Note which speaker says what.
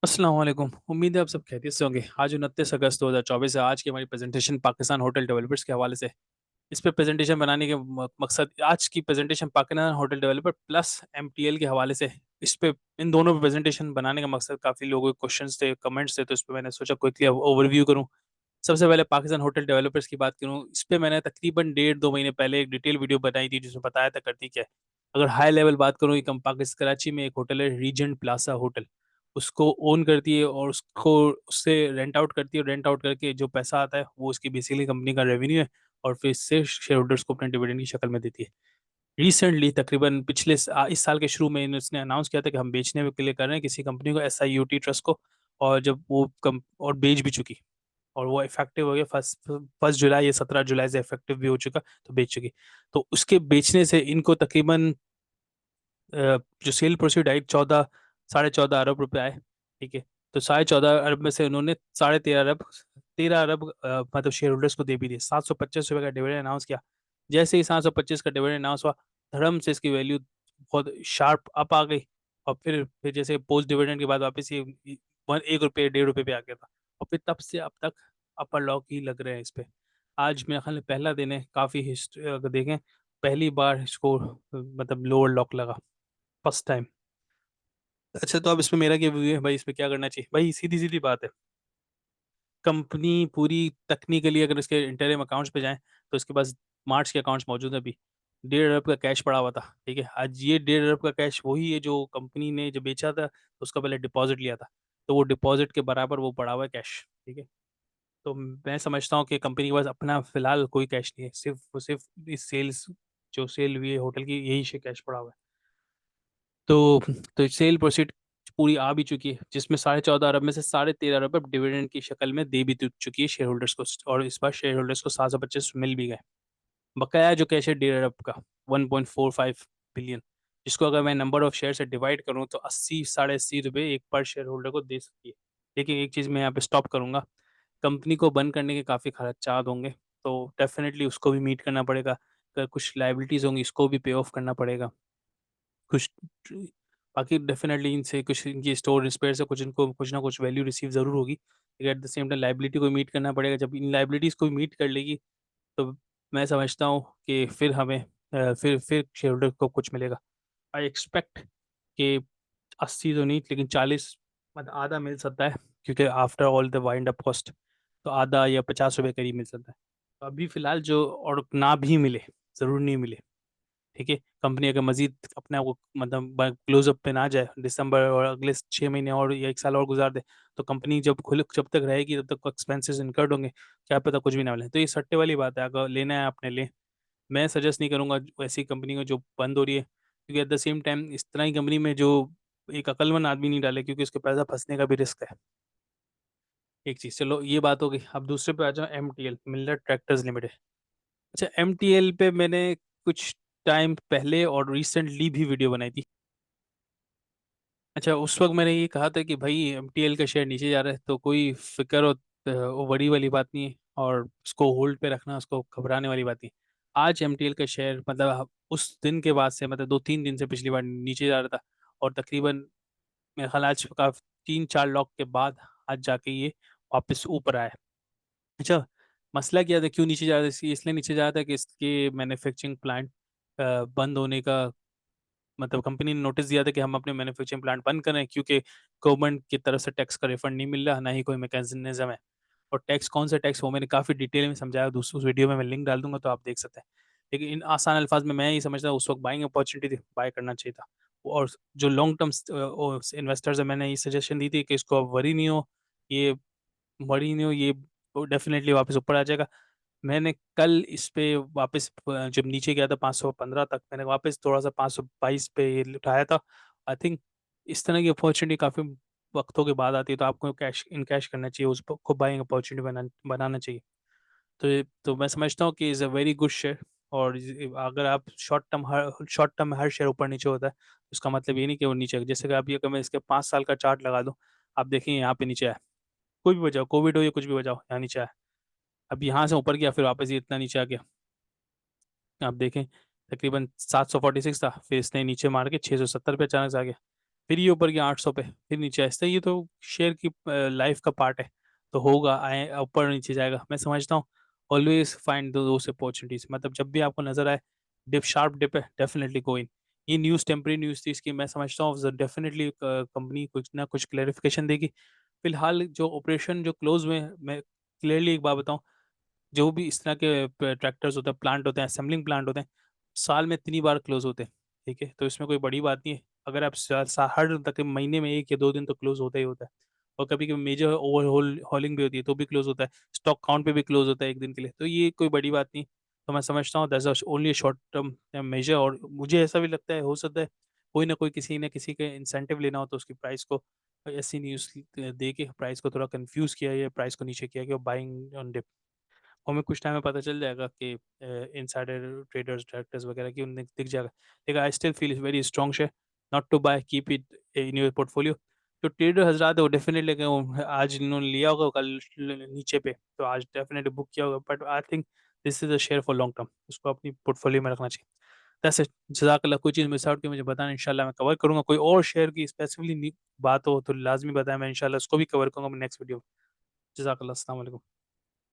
Speaker 1: अस्सलाम वालेकुम। उम्मीद है आप सब खैरियत से होंगे। आज 29 अगस्त 2024 है। आज की हमारी प्रेजेंटेशन पाकिस्तान होटल डेवलपर्स के हवाले से। इस पे प्रेजेंटेशन बनाने के मकसद, आज की presentation Pakistan hotel developer plus MTL के हवाले से। इस पे इन दोनों पे प्रेजेंटेशन बनाने का मकसद, काफ़ी लोगों के क्वेश्चंस थे, कमेंट्स थे, तो इस पे मैंने सोचा क्विकली ओवरव्यू करूँ। सबसे पहले पाकिस्तान होटल डेवलपर्स की बात करूँ, इस पे मैंने तकरीबन 1.5-2 महीने पहले एक डिटेल वीडियो बनाई थी जिसमें बताया था करती क्या है। अगर हाई लेवल बात करूँ, एक पाकिस्तान कराची में एक होटल है रीजेंट प्लाजा होटल। उसको ओन करती है और उसको उससे रेंट आउट करती है, और रेंट आउट करके जो पैसा आता है वो उसकी बेसिकली कंपनी का रेवेन्यू है, और फिर इससे शेयर होल्डर्स को अपने डिविडेंड की शक्ल में देती है। रिसेंटली तकरीबन इस साल के शुरू में इसने अनाउंस किया था कि हम बेचने के लिए कर रहे हैं किसी कंपनी को, एसआईयूटी ट्रस्ट को। और जब वो कम और बेच भी चुकी, और वो इफेक्टिव हो गया फर्स्ट फर्स्ट जुलाई या 17 जुलाई से इफेक्टिव भी हो चुका, तो बेच चुकी। तो उसके बेचने से इनको तकरीबन जो सेल प्रोसीड आई 14-14.5 अरब रुपए आए। ठीक है। तो 14.5 अरब में से उन्होंने 13.5 अरब मतलब शेयर होल्डर्स को दे भी दिए। 725 रुपये का डिविडेंड अनाउंस किया। जैसे ही 725 का डिविडेंड अनाउंस हुआ, धर्म से इसकी वैल्यू बहुत शार्प अप आ गई। और फिर जैसे पोस्ट डिविडेंड के बाद वापस ये 1 रुपये 1.5 रुपये पे आ गया था। और फिर तब से अब तक अपर लॉक ही लग रहे हैं इस पे। आज मेरे ख्याल में पहला दिन है, काफ़ी हिस्ट्री अगर देखें, पहली बार इसको मतलब लोअर लॉक लगा, फर्स्ट टाइम। अच्छा, तो अब इसमें मेरा क्या व्यू है भाई, इसमें क्या करना चाहिए भाई? सीधी सीधी बात है। कंपनी पूरी टेक्निकली अगर इसके इंटरिम अकाउंट्स पे जाएं, तो इसके पास मार्च के अकाउंट्स मौजूद है अभी। 1.5 अरब का कैश पड़ा हुआ था। ठीक है। आज ये 1.5 अरब का कैश वही है जो कंपनी ने जब बेचा था तो उसका पहले डिपॉजिट लिया था। तो वो डिपॉजिट के बराबर वो पड़ा हुआ है कैश। ठीक है। तो मैं समझता हूँ कि कंपनी के पास अपना फिलहाल कोई कैश नहीं है, सिर्फ इस सेल्स, जो सेल हुई है होटल की, यही से कैश पड़ा हुआ है। तो सेल प्रोसीड पूरी आ भी चुकी है, जिसमें 14.5 अरब में से 13.5 अरब अब डिविडेंड की शक्ल में दे भी चुकी है शेयर होल्डर्स को, और इस बार शेयर होल्डर्स को 725 मिल भी गए। बकाया जो कैश है 1.5 अरब का, 1.45 बिलियन, जिसको अगर मैं नंबर ऑफ शेयर से डिवाइड करूं तो 80-80.5 रुपये एक पर शेयर होल्डर को दे सकती है। लेकिन एक चीज़ मैं यहाँ पे स्टॉप करूंगा, कंपनी को बंद करने के काफ़ी खर्चात होंगे, तो डेफिनेटली उसको भी मीट करना पड़ेगा। अगर कुछ लाइबिलिटीज़ होंगी, इसको भी पे ऑफ करना पड़ेगा। कुछ बाकी डेफिनेटली इनसे कुछ, इनकी स्टोर स्पेयर से कुछ, इनको कुछ ना कुछ वैल्यू रिसीव ज़रूर होगी, लेकिन at the same time liability को मीट करना पड़ेगा। जब इन लाइबिलिटीज़ को मीट कर लेगी, तो मैं समझता हूँ कि फिर हमें फिर शेयर होल्डर को कुछ मिलेगा। आई एक्सपेक्ट कि 80 तो नहीं, लेकिन 40, मतलब आधा मिल सकता है, क्योंकि after all the wind up cost, तो आधा या 50 रुपये करीब मिल सकता है। तो अभी फ़िलहाल जो, और ना भी मिले, ज़रूर नहीं मिले, ठीक है, कंपनी अगर मजीद अपने आप को मतलब क्लोजअप पे ना जाए, दिसंबर और अगले 6 महीने और या 1 साल और गुजार दे, तो कंपनी जब तक रहेगी तब तक एक्सपेंसेस इनकर्ड होंगे, क्या पता कुछ भी ना मिले। तो ये सट्टे वाली बात है, अगर लेना है अपने लिए। मैं सजेस्ट नहीं करूंगा ऐसी कंपनी को जो बंद हो रही है, क्योंकि एट द सेम टाइम इस तरह की कंपनी में जो एक अक्लमंद आदमी नहीं डाले, क्योंकि उसके पैसा फंसने का भी रिस्क है। एक चीज़, चलो ये बात हो गई। अब दूसरे पे आ जाओ, एमटीएल मिल्लर ट्रैक्टर्स लिमिटेड। अच्छा, एमटीएल पे मैंने कुछ टाइम पहले और रिसेंटली भी वीडियो बनाई थी। अच्छा, उस वक्त मैंने ये कहा था कि भाई एमटीएल का शेयर नीचे जा रहा है, तो कोई फिक्र और वो बड़ी वाली बात नहीं है, और उसको होल्ड पे रखना, उसको घबराने वाली बात नहीं है। आज एमटीएल का शेयर मतलब उस दिन के बाद से, मतलब 2-3 दिन से पिछली बार नीचे जा रहा था, और तकरीबन मेरे ख्याल आज का 3-4 लॉक के बाद आज जाके ये वापस ऊपर आया है। अच्छा, मसला क्या था, क्यों नीचे जा रहा था? इसलिए नीचे जा रहा था कि इसके मैन्युफैक्चरिंग प्लांट बंद होने का, मतलब कंपनी ने नोटिस दिया था कि हम अपने मैन्युफैक्चरिंग प्लांट बंद कर रहे हैं, क्योंकि गवर्नमेंट की तरफ से टैक्स का रिफंड नहीं मिल रहा, ना ही कोई मैकेनिज्म है। और टैक्स कौन सा टैक्स, वो मैंने काफ़ी डिटेल में समझाया, दूसरी उस वीडियो में मैं लिंक डाल दूंगा तो आप देख सकते हैं। लेकिन इन आसान अल्फाज में मैं ये समझता हूँ, उस वक्त बाइंग अपॉर्चुनिटी थी, बाय करना चाहिए था। और जो लॉन्ग टर्म इन्वेस्टर्स है, मैंने ये सजेशन दी थी कि इसको अब वरी नहीं हो, ये वरी नहीं हो, ये डेफिनेटली वापस ऊपर आ जाएगा। मैंने कल इस पे वापस जब नीचे गया था 515 तक, मैंने वापस थोड़ा सा 522 पे ये उठाया था। आई थिंक इस तरह की अपॉर्चुनिटी काफ़ी वक्तों के बाद आती है, तो आपको कैश इन कैश करना चाहिए, उसको बाइंग अपॉर्चुनिटी बनाना चाहिए। तो मैं समझता हूँ कि is a very good share. और अगर आप शॉर्ट टर्म में हर शेयर ऊपर नीचे होता है, उसका मतलब ये नहीं कि वो नीचे जैसे कि आप ये, अगर मैं इसके 5 साल का चार्ट लगा दूँ, आप देखेंगे यहाँ पे नीचे आया। कोई भी वजह हो, कोविड हो या कुछ भी वजह हो, यहाँ नीचे आया। अब यहाँ से ऊपर गया, फिर वापस ये इतना नीचे आ गया। आप देखें, तकरीबन 746 था, फिर इसने नीचे मार के 670 पे अचानक से आ गया। फिर ये ऊपर गया 800 पे, फिर नीचे ऐसे ये तो शेयर की लाइफ का पार्ट है। तो होगा, आए ऊपर नीचे जाएगा। मैं समझता हूँ ऑलवेज फाइंड दोस अपॉर्चुनिटीज, मतलब जब भी आपको नजर आए डिप, शार्प डिप है, डेफिनेटली गो इन। ये न्यूज़ टेम्परेरी न्यूज़ थी इसकी, मैं समझता हूँ डेफिनेटली कंपनी कुछ ना कुछ क्लेरिफिकेशन देगी। फिलहाल जो ऑपरेशन जो क्लोज हुए हैं, मैं क्लियरली एक बात बताऊं, जो भी इस तरह के ट्रैक्टर्स होते हैं, प्लांट होते हैं, असेंबलिंग प्लांट होते हैं, साल में 3 बार क्लोज होते हैं। ठीक है, तो इसमें कोई बड़ी बात नहीं है। अगर आप हर तक महीने में 1 या 2 दिन तो क्लोज होता ही होता है। और कभी कभी मेजर ओवरहोल हॉलिंग भी होती है तो भी क्लोज होता है। स्टॉक काउंट पे भी क्लोज होता है एक दिन के लिए, तो ये कोई बड़ी बात नहीं। तो मैं समझता हूँ that's only short term measure. और मुझे ऐसा भी लगता है, हो सकता है कोई ना कोई किसी न किसी के इंसेंटिव लेना हो तो उसकी प्राइस को ऐसी न्यूज़ दे के प्राइस को थोड़ा कंफ्यूज किया, या प्राइस को नीचे किया, कि बाइंग ऑन डिप। हमें कुछ टाइम में पता चल जाएगा कि इनसाइडर ट्रेडर्स, डायरेक्टर्स वगैरह की उन्हें दिख जाएगा। लेकिन I still feel very strong share not to buy, keep it in your portfolio. जो ट्रेडर हजरात है वो डेफिनेटली, आज इन्होंने लिया होगा कल नीचे पे, तो आज डेफिनेटली बुक किया होगा, but I think this is a share for long term, उसको अपनी पोर्टफोलियो में रखना चाहिए। That's it. जज़ाकल्लाह। कोई चीज़ मिस आउट की मुझे बताना, इंशाल्लाह मैं कवर करूंगा। कोई और शेयर की स्पेसिफिकली बात हो तो लाजमी बताएं, मैं इंशाल्लाह उसको भी कवर करूंगा नेक्स्ट वीडियो में। जज़ाकल्लाह। अस्सलाम वालेकुम।